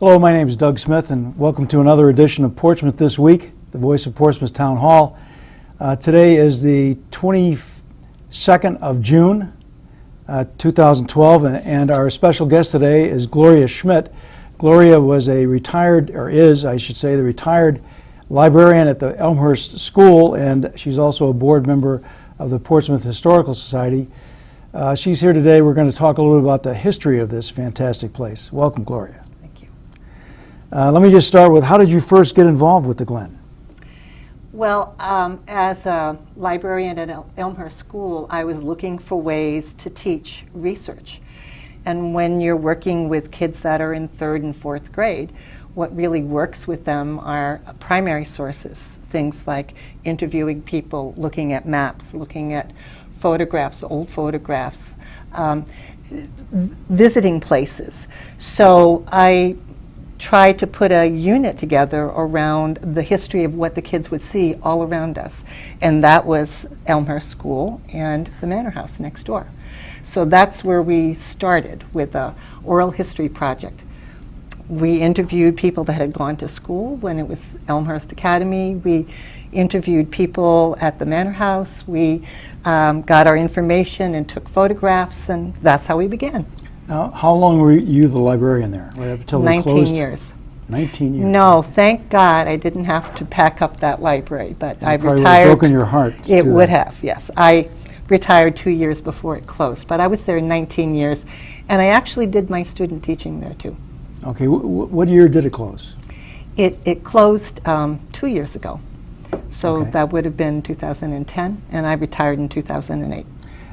Hello, my name is Doug Smith, and welcome to another edition of Portsmouth This Week, the voice of Portsmouth Town Hall. Today is the 22nd of June, 2012, and our special guest today is Gloria Schmidt. Gloria was a retired, or is, I should say, the retired librarian at the Elmhurst School, and she's also a board member of the Portsmouth Historical Society. She's here today. We're going to talk a little bit about the history of this fantastic place. Welcome, Gloria. Let me just start with, how did you first get involved with the Glen? Well, as a librarian at Elmhurst School, I was looking for ways to teach research. And when you're working with kids that are in 3rd and 4th grade, what really works with them are primary sources, things like interviewing people, looking at maps, looking at photographs, old photographs, visiting places. So I tried to put a unit together around the history of what the kids would see all around us. And that was Elmhurst School and the Manor House next door. So that's where we started with a oral history project. We interviewed people that had gone to school when it was Elmhurst Academy. We interviewed people at the Manor House. We got our information and took photographs, and that's how we began. Now, how long were you the librarian there? Right up until they closed? 19 years. 19 years. No, thank God I didn't have to pack up that library, but I probably retired. Would have broken your heart. It would have, yes. I retired 2 years before it closed, but I was there 19 years, and I actually did my student teaching there too. Okay, what year did it close? It closed 2 years ago, so Okay. that would have been 2010, and I retired in 2008.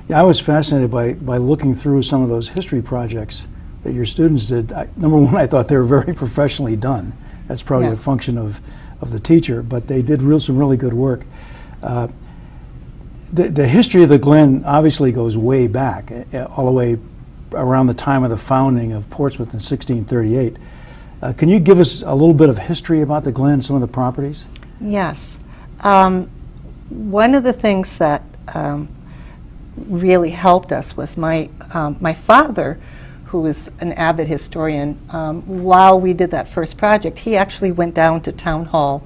Yeah, I was fascinated by looking through some of those history projects that your students did. Number one, I thought they were very professionally done. That's probably Yeah. a function of the teacher, but they did some really good work. The history of the Glen obviously goes way back, all the way around the time of the founding of Portsmouth in 1638. Can you give us a little bit of history about the Glen, some of the properties? Yes. One of the things that really helped us was my father, who was an avid historian. While we did that first project, he actually went down to town hall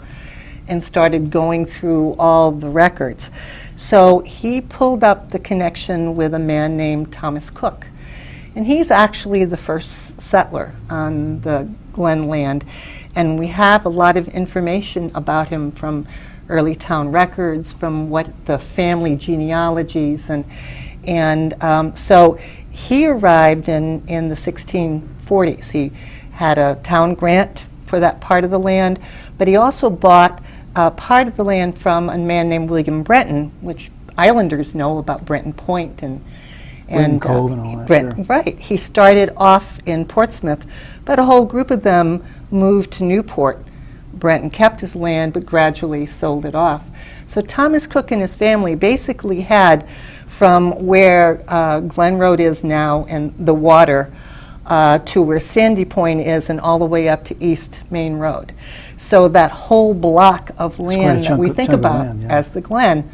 and started going through all the records. So he pulled up the connection with a man named Thomas Cook, and he's actually the first settler on the Glen land, and we have a lot of information about him from early town records, from what the family genealogies, and so he arrived in the 1640s. He had a town grant for that part of the land, but he also bought part of the land from a man named William Brenton, which Islanders know about Brenton Point and Cove and all that. Sure. Right. He started off in Portsmouth, but a whole group of them moved to Newport. Brenton kept his land, but gradually sold it off. So Thomas Cook and his family basically had, from where Glen Road is now and the water, to where Sandy Point is, and all the way up to East Main Road. So that whole block of land that we think about as the Glen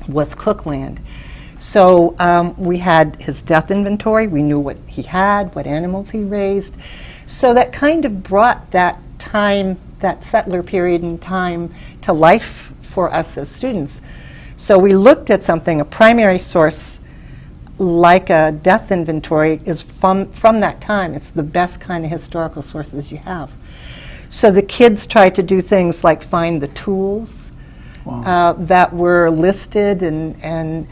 was Cook land. So we had his death inventory. We knew what he had, what animals he raised. So that kind of brought that time, that settler period in time, to life for us as students. So we looked at something, a primary source like a death inventory is from that time. It's the best kind of historical sources you have. So the kids tried to do things like find the tools that were listed, and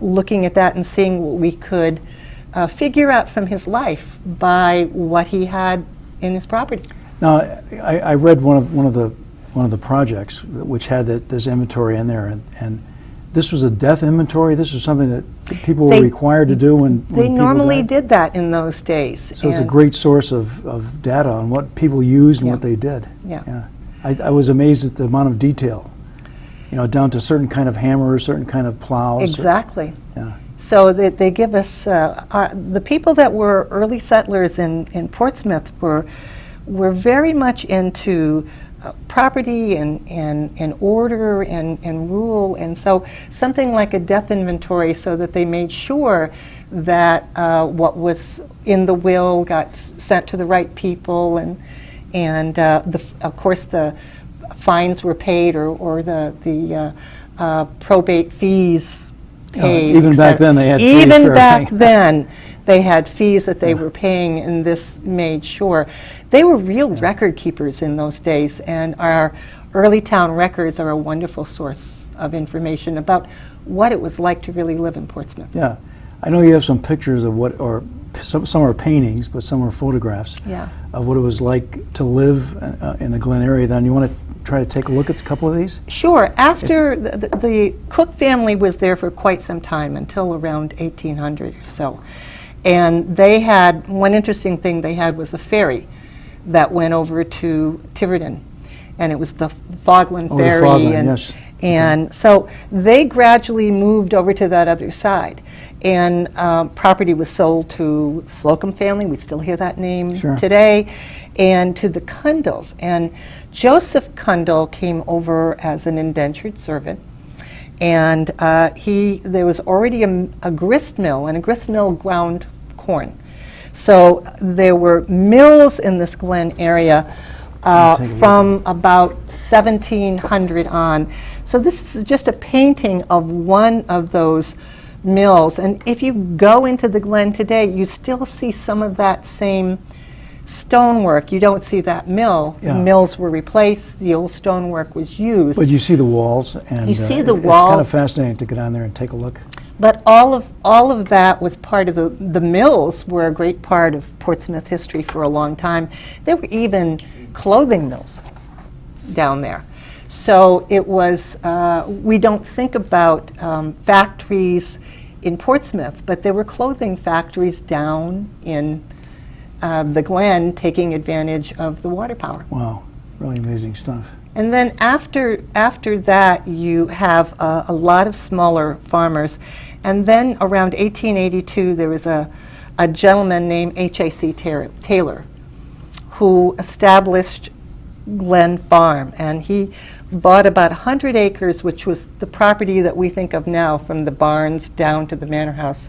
looking at that and seeing what we could figure out from his life by what he had in his property. Now, I read one of the projects which had this inventory in there, and this was a death inventory. This was something that people were required to do when they people normally died? did that in those days. So it's a great source of data on what people used and what they did. Yeah. I was amazed at the amount of detail, down to certain kind of hammers, certain kind of plows. Exactly. Yeah. So they give us, the people that were early settlers in Portsmouth were very much into property and order and rule. And so something like a death inventory, so that they made sure that what was in the will got sent to the right people, and of course the fines were paid, or the probate fees paid. Even back then they had fees Even for back everything. then they had fees that they were paying, and this made sure. They were real record keepers in those days, and our early town records are a wonderful source of information about what it was like to really live in Portsmouth. Yeah. I know you have some pictures of what, or some are paintings, but some are photographs of what it was like to live in the Glen area. Then you want to try to take a look at a couple of these? Sure. After the Cook family was there for quite some time, until around 1800 or so. And they had, one interesting thing they had was a ferry that went over to Tiverton. And it was the Fogland Ferry. The Fogland, yes. And so they gradually moved over to that other side. And property was sold to Slocum family, we still hear that name today, and to the Cundalls. And Joseph Cundall came over as an indentured servant. And there was already a grist mill, and a grist mill ground corn. So there were mills in this Glen area from about 1700 on. So this is just a painting of one of those mills. And if you go into the Glen today, you still see some of that same stonework. You don't see that mill. The mills were replaced. The old stonework was used. But you see the walls, and you see the walls. It's kind of fascinating to get on there and take a look. But all of that was part of the mills were a great part of Portsmouth history for a long time. There were even clothing mills down there. So it was, we don't think about factories in Portsmouth, but there were clothing factories down in the Glen, taking advantage of the water power. Wow, really amazing stuff. And then after that, you have a lot of smaller farmers. And then around 1882, there was a gentleman named H.A.C. Taylor who established Glen Farm. And he bought about 100 acres, which was the property that we think of now, from the barns down to the manor house,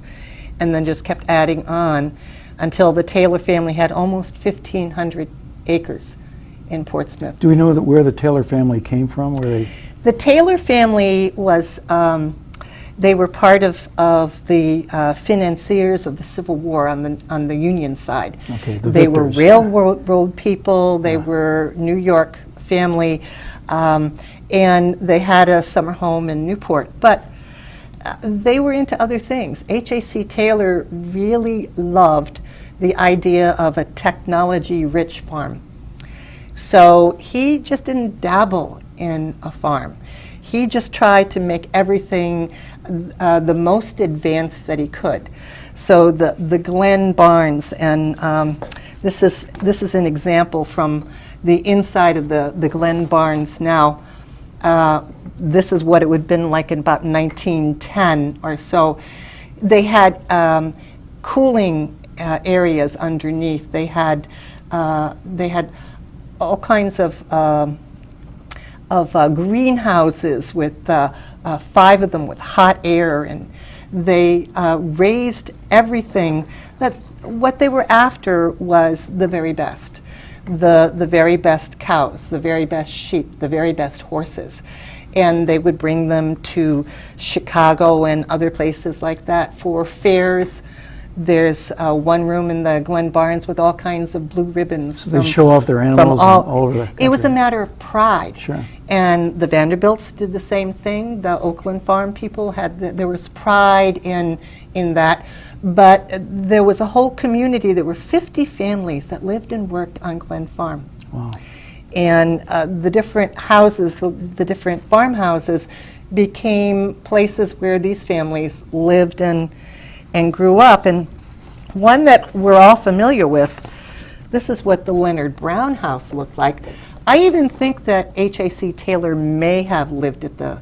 and then just kept adding on until the Taylor family had almost 1,500 acres in Portsmouth. Do we know where the Taylor family came from? The Taylor family was, they were part of the financiers of the Civil War on the Union side. Okay, they were railroad people. They were New York family, and they had a summer home in Newport. But they were into other things. H.A.C. Taylor really loved the idea of a technology-rich farm. So he just didn't dabble in a farm. He just tried to make everything the most advanced that he could. So the Glen barns, and this is an example from the inside of the Glen barns now. This is what it would have been like in about 1910 or so. They had cooling areas underneath. They had all kinds of greenhouses with 5 of them with hot air, and they raised everything. That what they were after was the very best. The very best cows, the very best sheep, the very best horses. And they would bring them to Chicago and other places like that for fairs. There's one room in the Glen Barns with all kinds of blue ribbons. So they show off their animals all over the country. It was a matter of pride. Sure. And the Vanderbilts did the same thing. The Oakland farm people there was pride in that. But there was a whole community. There were 50 families that lived and worked on Glen Farm. Wow. And the different houses, the different farmhouses, became places where these families lived and grew up. And one that we're all familiar with, this is what the Leonard Brown house looked like. I even think that H.A.C. Taylor may have lived at the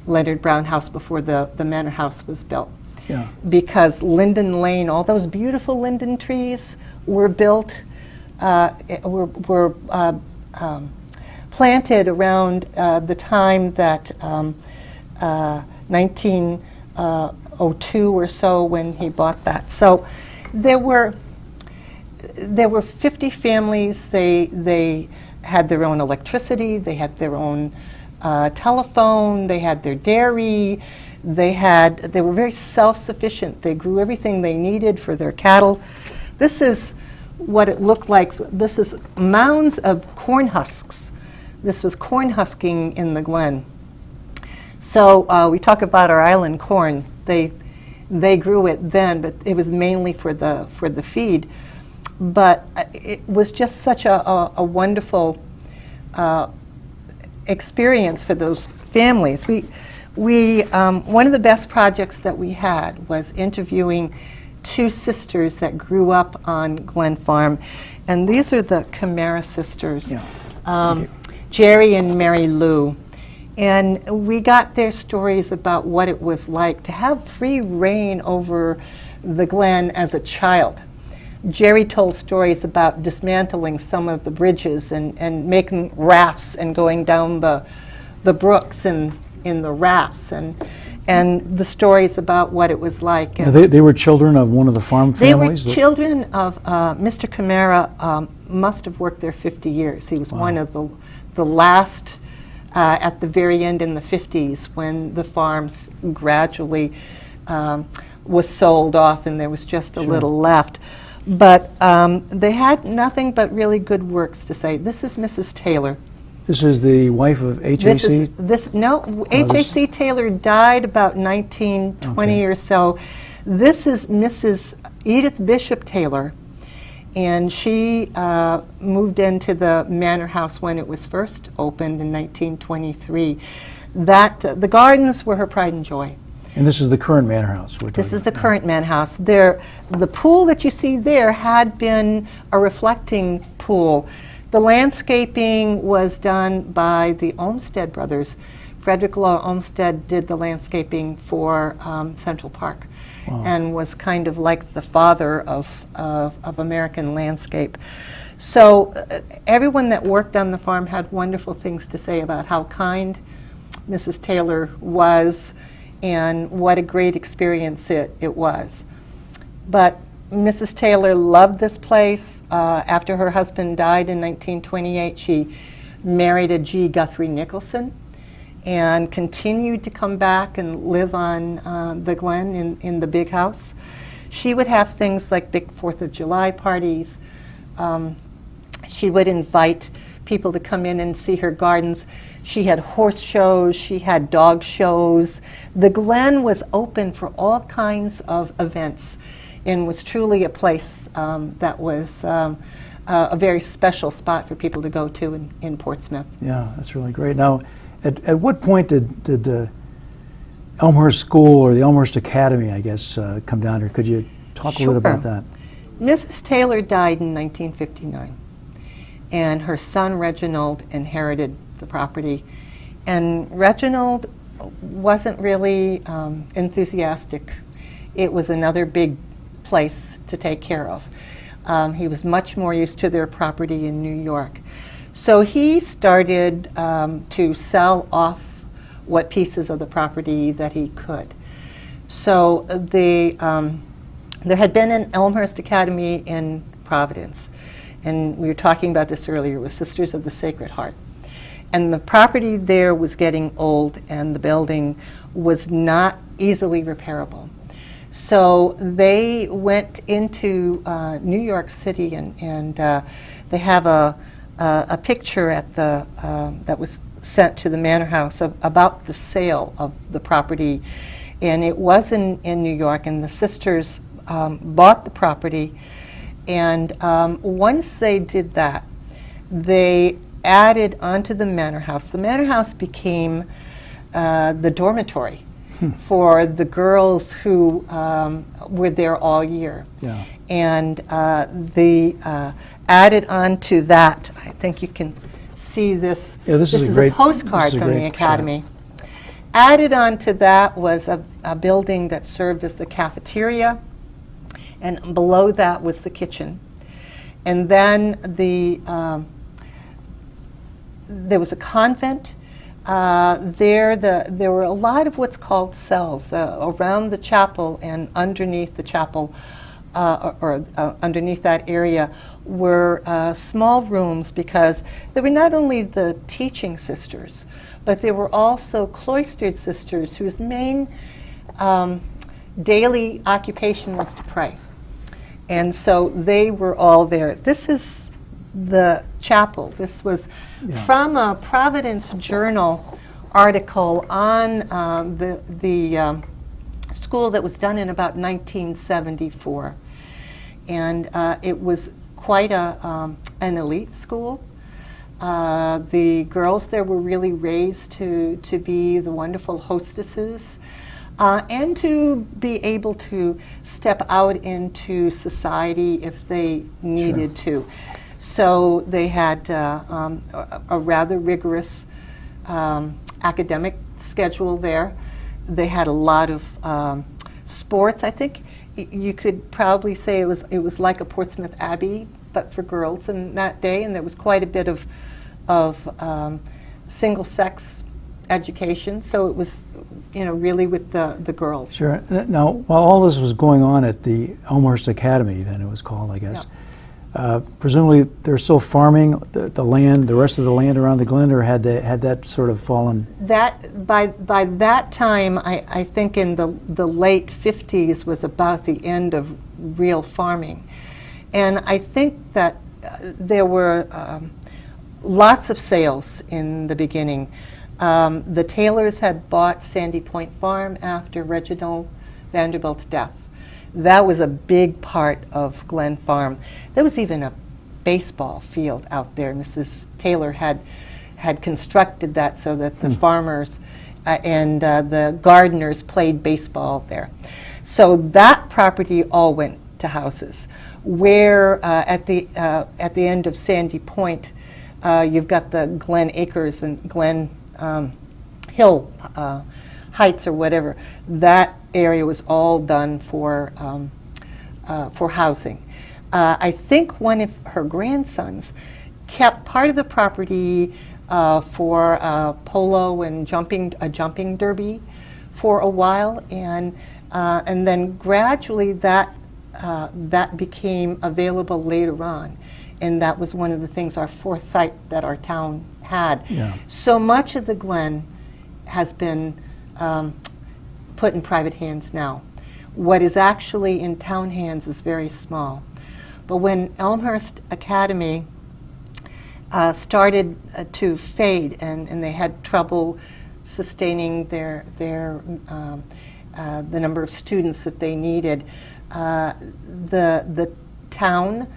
Leonard Brown house before the manor house was built. Yeah. Because Linden Lane, all those beautiful linden trees were built, were planted around the time that 1902 or so, when he bought that. So there were 50 families. They had their own electricity, they had their own telephone, they had their dairy, they were very self-sufficient. They grew everything they needed for their cattle. This is what it looked like. This is mounds of corn husks. This was corn husking in the Glen. So we talk about our island corn. They grew it then, but it was mainly for the feed. But it was just such a wonderful experience for those families. We one of the best projects that we had was interviewing two sisters that grew up on Glen Farm, and these are the Camara sisters, Yeah. Jerry and Mary Lou. And we got their stories about what it was like to have free reign over the Glen as a child. Jerry told stories about dismantling some of the bridges and making rafts and going down the brooks in the rafts, and the stories about what it was like. Yeah, they were children of one of the farm families? They were children of Mr. Camara. Must have worked there 50 years. He was one of the last at the very end in the 50s, when the farms gradually was sold off and there was just a little left. But they had nothing but really good works to say. This is Mrs. Taylor. This is the wife of H.A.C.? H.A.C. Taylor died about 1920 or so. This is Mrs. Edith Bishop Taylor, and she moved into the manor house when it was first opened in 1923. The gardens were her pride and joy. And this is the current manor house we're talking This is the about. current manor house. The pool that you see there had been a reflecting pool. The landscaping was done by the Olmsted brothers. Frederick Law Olmsted did the landscaping for Central Park, and was kind of like the father of American landscape. So everyone that worked on the farm had wonderful things to say about how kind Mrs. Taylor was and what a great experience it was. But Mrs. Taylor loved this place. After her husband died in 1928, she married a G. Guthrie Nicholson and continued to come back and live on the Glen in the big house. She would have things like big 4th of July parties. She would invite people to come in and see her gardens. She had horse shows, she had dog shows. The Glen was open for all kinds of events, and was truly a place that was a very special spot for people to go to in Portsmouth. Yeah, that's really great. Now, at what point did the Elmhurst School, or the Elmhurst Academy, I guess, come down here? Could you talk a little bit about that? Mrs. Taylor died in 1959, and her son Reginald inherited the property. And Reginald wasn't really enthusiastic. It was another big place to take care of. He was much more used to their property in New York. So he started to sell off what pieces of the property that he could. So there had been an Elmhurst Academy in Providence, and we were talking about this earlier with Sisters of the Sacred Heart. And the property there was getting old, and the building was not easily repairable. So they went into New York City, and they have a picture at that was sent to the Manor House about the sale of the property. And it was in New York, and the sisters bought the property. And once they did that, they added onto the Manor House. The Manor House became the dormitory for the girls who were there all year. Yeah. And they added on to that. I think you can see this. Yeah, this is a postcard from the Academy. Added on to that was a building that served as the cafeteria, and below that was the kitchen. And then there was a convent. There were a lot of what's called cells around the chapel, and underneath the chapel, underneath that area, were small rooms, because there were not only the teaching sisters, but there were also cloistered sisters whose main daily occupation was to pray. And so they were all there. This is the chapel. This was from a Providence Journal article on the school that was done in about 1974. And it was quite an elite school. The girls there were really raised to be the wonderful hostesses, and to be able to step out into society if they needed to. So they had a rather rigorous academic schedule there. They had a lot of sports. I think you could probably say it was like a Portsmouth Abbey, but for girls in that day, and there was quite a bit of single-sex education. So it was, really with the girls. Sure. Now, while all this was going on at the Elmhurst Academy, then it was called, I guess, presumably they're still farming the land, the rest of the land around the Glen, or had that sort of fallen? That by that time, I think in the late 50s was about the end of real farming, and I think that there were lots of sales in the beginning. The Taylors had bought Sandy Point Farm after Reginald Vanderbilt's death. That was a big part of Glen Farm. There was even a baseball field out there. Mrs. Taylor had constructed that so that the farmers and the gardeners played baseball there. So that property all went to houses. Where at the end of Sandy Point, you've got the Glen Acres and Glen Hill Heights or whatever. That area was all done for housing. I think one of her grandsons kept part of the property for polo and a jumping derby for a while, and then gradually that became available later on, and that was one of the things, our foresight that our town had. Yeah. So much of the Glen has been put in private hands now. What is actually in town hands is very small. But when Elmhurst Academy started to fade, and they had trouble sustaining the number of students that they needed, the town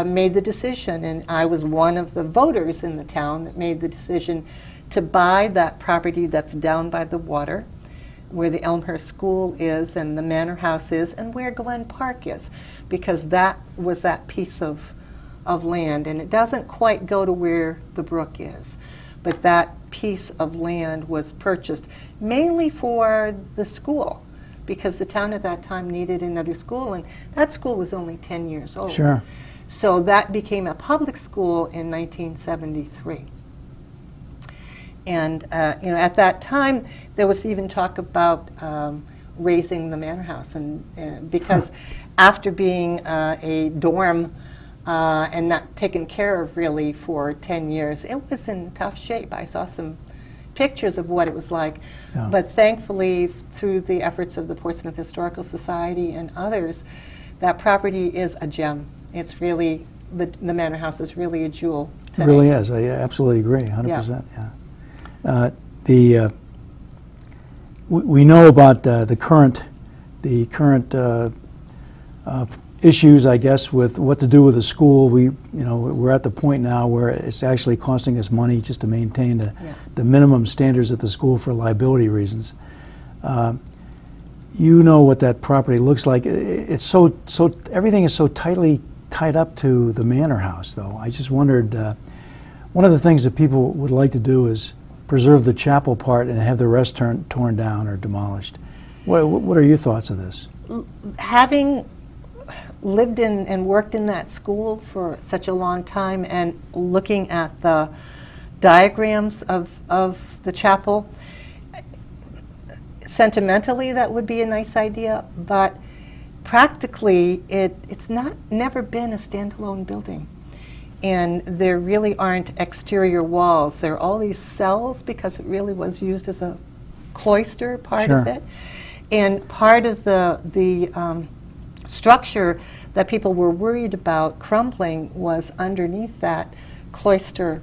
made the decision, and I was one of the voters in the town that made the decision to buy that property that's down by the water, where the Elmhurst School is and the Manor House is, and where Glen Park is, because that was that piece of land. And it doesn't quite go to where the brook is, but that piece of land was purchased mainly for the school, because the town at that time needed another school, and that school was only 10 years old. Sure. So that became a public school in 1973. And at that time, there was even talk about raising the Manor House, and because after being a dorm and not taken care of really for 10 years, it was in tough shape. I saw some pictures of what it was like, but thankfully, through the efforts of the Portsmouth Historical Society and others, that property is a gem. It's really, the Manor House is really a jewel today. It really is. I absolutely agree, 100%. Yeah. We know about the current issues, I guess, with what to do with the school. We're at the point now where it's actually costing us money just to maintain the minimum standards at the school for liability reasons. You know what that property looks like. It's so everything is so tightly tied up to the Manor House, though. I just wondered, one of the things that people would like to do is preserve the chapel part and have the rest torn down or demolished. What are your thoughts of this? Having lived in and worked in that school for such a long time, and looking at the diagrams of the chapel. Sentimentally, that would be a nice idea, but practically, it's never been a standalone building. And there really aren't exterior walls. There are all these cells because it really was used as a cloister, part of it. And part of the structure that people were worried about crumbling was underneath that cloister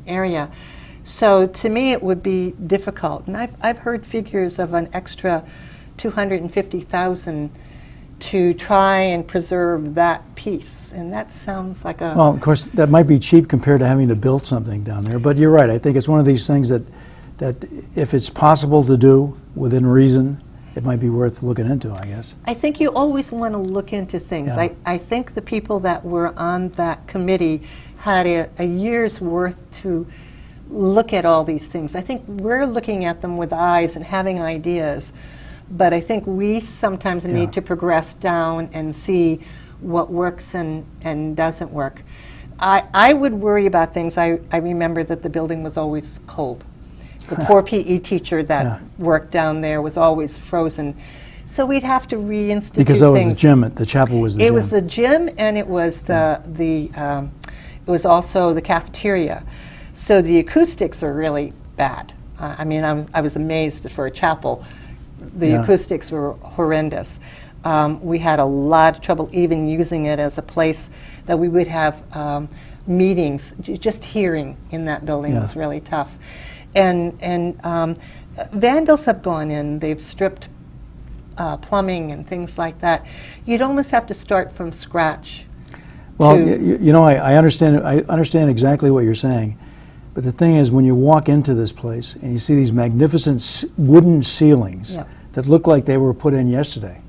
area. So to me it would be difficult. And I've heard figures of an extra $250,000 to try and preserve that piece. And that sounds like a... Well, of course, that might be cheap compared to having to build something down there. But you're right. I think it's one of these things that if it's possible to do within reason, it might be worth looking into, I guess. I think you always want to look into things. Yeah. I think the people that were on that committee had a year's worth to look at all these things. I think we're looking at them with eyes and having ideas, but I think we sometimes need to progress down and see what works and doesn't work. I would worry about things. I remember that the building was always cold. The poor PE teacher that worked down there was always frozen. So we'd have to reinstitute because that was things. the gym. The chapel was the gym. It was the gym, and it was it was also the cafeteria. So the acoustics are really bad. I mean, I was amazed for a chapel. The acoustics were horrendous. We had a lot of trouble even using it as a place that we would have meetings. Just hearing in that building was really tough. And vandals have gone in. They've stripped plumbing and things like that. You'd almost have to start from scratch. Well, you know, I understand. I understand exactly what you're saying. But the thing is, when you walk into this place and you see these magnificent wooden ceilings that look like they were put in yesterday,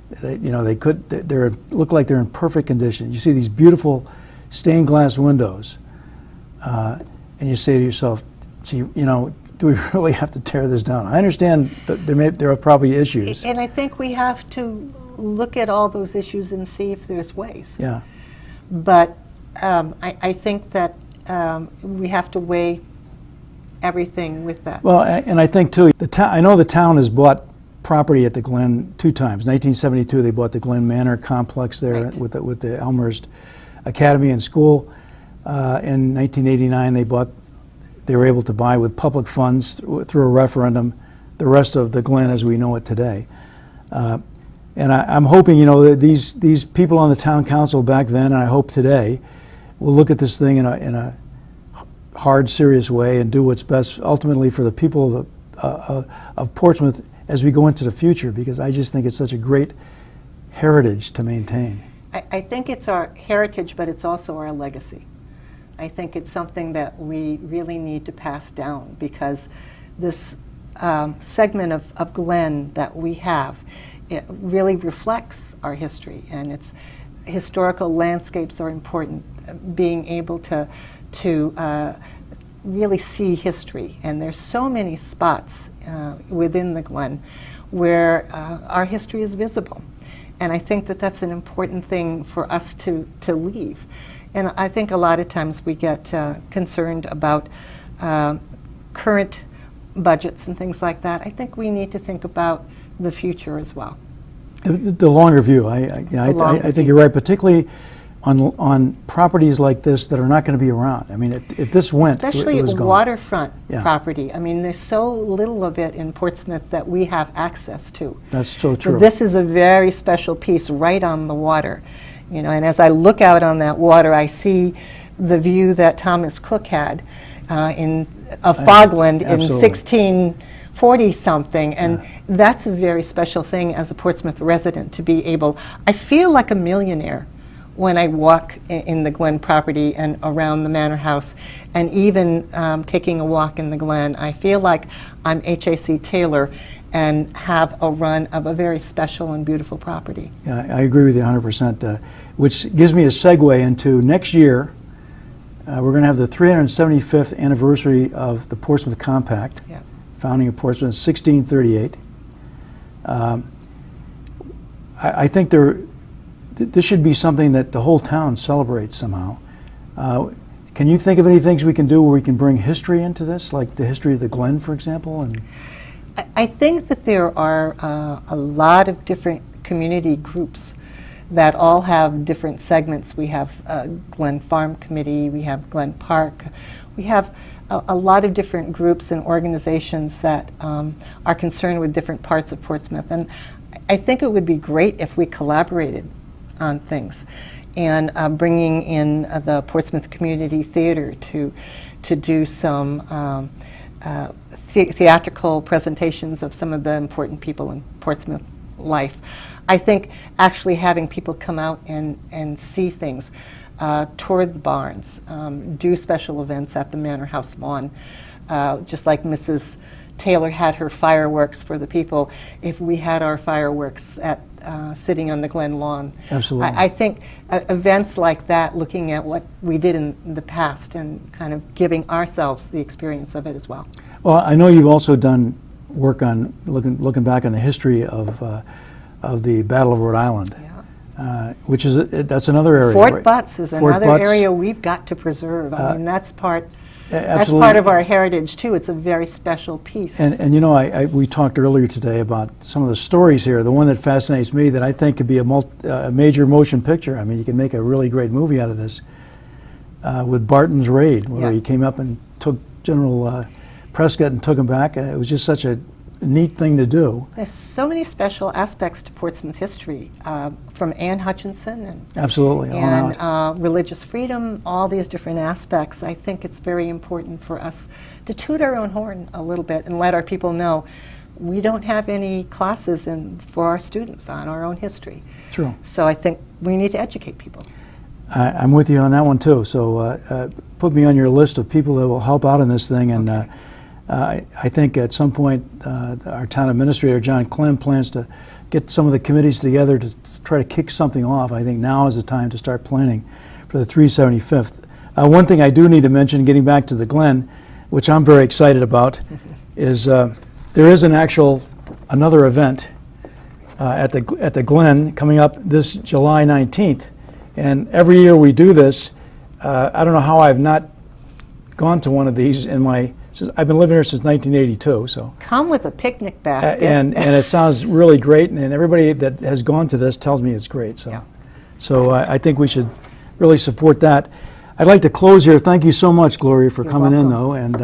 they look like they're in perfect condition. You see these beautiful stained glass windows, and you say to yourself, "Gee, you know, do we really have to tear this down?" I understand that there are probably issues, and I think we have to look at all those issues and see if there's ways. Yeah. But I think that we have to weigh everything with that. Well, and I think too, I know the town has bought property at the Glen 2 times. 1972, they bought the Glen Manor complex there with the Elmhurst Academy and School. In 1989, they were able to buy with public funds through a referendum the rest of the Glen as we know it today. And I'm hoping, you know, that these people on the town council back then, and I hope today, will look at this thing in a hard, serious way and do what's best ultimately for the people of Portsmouth as we go into the future, because I just think it's such a great heritage to maintain. I think it's our heritage, but it's also our legacy. I think it's something that we really need to pass down, because this segment of Glen that we have, it really reflects our history, and its historical landscapes are important. Being able to really see history, and there's so many spots within the Glen where our history is visible, and I think that that's an important thing for us to leave. And I think a lot of times we get concerned about current budgets and things like that. I think we need to think about the future as well. The longer view, I think you're right, particularly on properties like this that are not going to be around. I mean, if this went, especially it was gone. Waterfront property. I mean, there's so little of it in Portsmouth that we have access to. That's so true. So this is a very special piece right on the water. You know, and as I look out on that water, I see the view that Thomas Cook had of Fogland in 1640 something, and that's a very special thing as a Portsmouth resident to be able. I feel like a millionaire when I walk in the Glen property and around the Manor House, and even taking a walk in the Glen. I feel like I'm H.A.C. Taylor and have a run of a very special and beautiful property. Yeah, I agree with you 100%, which gives me a segue into next year. We're going to have the 375th anniversary of the Portsmouth Compact, founding of Portsmouth in 1638. I think this should be something that the whole town celebrates somehow. Can you think of any things we can do where we can bring history into this, like the history of the Glen, for example? And I think that there are a lot of different community groups that all have different segments. We have Glen Farm Committee, we have Glen Park, we have a lot of different groups and organizations that are concerned with different parts of Portsmouth. And I think it would be great if we collaborated on things, and bringing in the Portsmouth Community Theater to do some theatrical presentations of some of the important people in Portsmouth life. I think actually having people come out and see things, tour the barns, do special events at the Manor House lawn, just like Mrs. Taylor had her fireworks for the people. If we had our fireworks at sitting on the Glen lawn. Absolutely. I think events like that, looking at what we did in the past and kind of giving ourselves the experience of it as well. Well, I know you've also done work on looking back on the history of the Battle of Rhode Island, which is that's another area. Fort Butts is Fort another Butts. area we've got to preserve. I mean, that's part. That's Absolutely. part of our heritage too. It's a very special piece. And you know, we talked earlier today about some of the stories here. The one that fascinates me that I think could be a major motion picture. I mean, you can make a really great movie out of this with Barton's Raid, where he came up and took General Prescott and took him back. It was just such a neat thing to do. There's so many special aspects to Portsmouth history, from Anne Hutchinson and Absolutely. and religious freedom, all these different aspects. I think it's very important for us to toot our own horn a little bit and let our people know we don't have any classes for our students on our own history. True. So I think we need to educate people. I'm with you on that one too. So put me on your list of people that will help out in this thing. And I think at some point our town administrator, John Klimm, plans to get some of the committees together to try to kick something off. I think now is the time to start planning for the 375th. One thing I do need to mention, getting back to the Glen, which I'm very excited about, is there is another event at the Glen coming up this July 19th. And every year we do this. I don't know how I've not gone to one of these I've been living here since 1982, so. Come with a picnic basket. And it sounds really great, and everybody that has gone to this tells me it's great. So, I think we should really support that. I'd like to close here. Thank you so much, Gloria, for coming in, though. And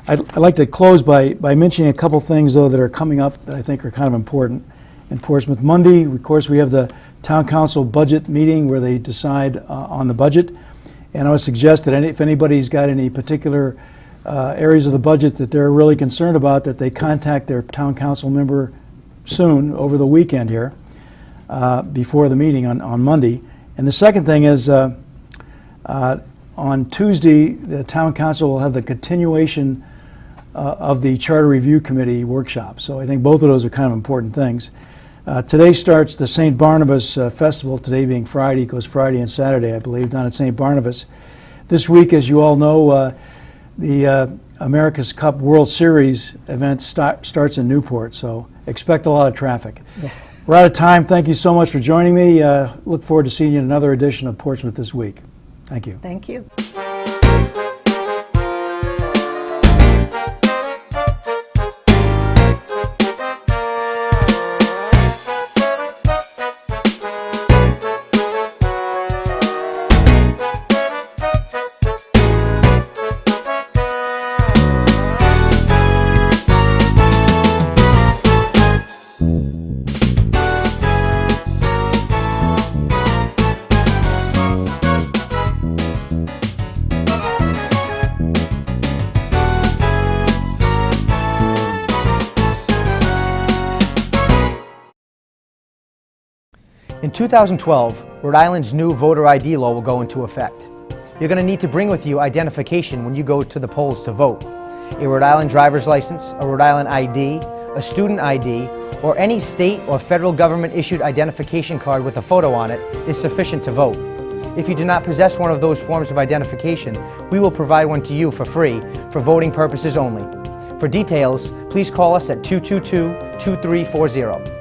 I'd like to close by mentioning a couple things, though, that are coming up that I think are kind of important in Portsmouth. Monday, of course, we have the Town Council budget meeting where they decide on the budget. And I would suggest that if anybody's got any particular areas of the budget that they're really concerned about, that they contact their town council member soon, over the weekend here, before the meeting on Monday. And the second thing is on Tuesday, the town council will have the continuation of the Charter Review Committee workshop. So I think both of those are kind of important things. Today starts the St. Barnabas Festival, today being Friday. It goes Friday and Saturday, I believe, down at St. Barnabas. This week, as you all know, the America's Cup World Series event starts in Newport, so expect a lot of traffic. We're out of time. Thank you so much for joining me. Look forward to seeing you in another edition of Portsmouth This Week. Thank you. Thank you. In 2012, Rhode Island's new voter ID law will go into effect. You're going to need to bring with you identification when you go to the polls to vote. A Rhode Island driver's license, a Rhode Island ID, a student ID, or any state or federal government issued identification card with a photo on it is sufficient to vote. If you do not possess one of those forms of identification, we will provide one to you for free for voting purposes only. For details, please call us at 222-2340.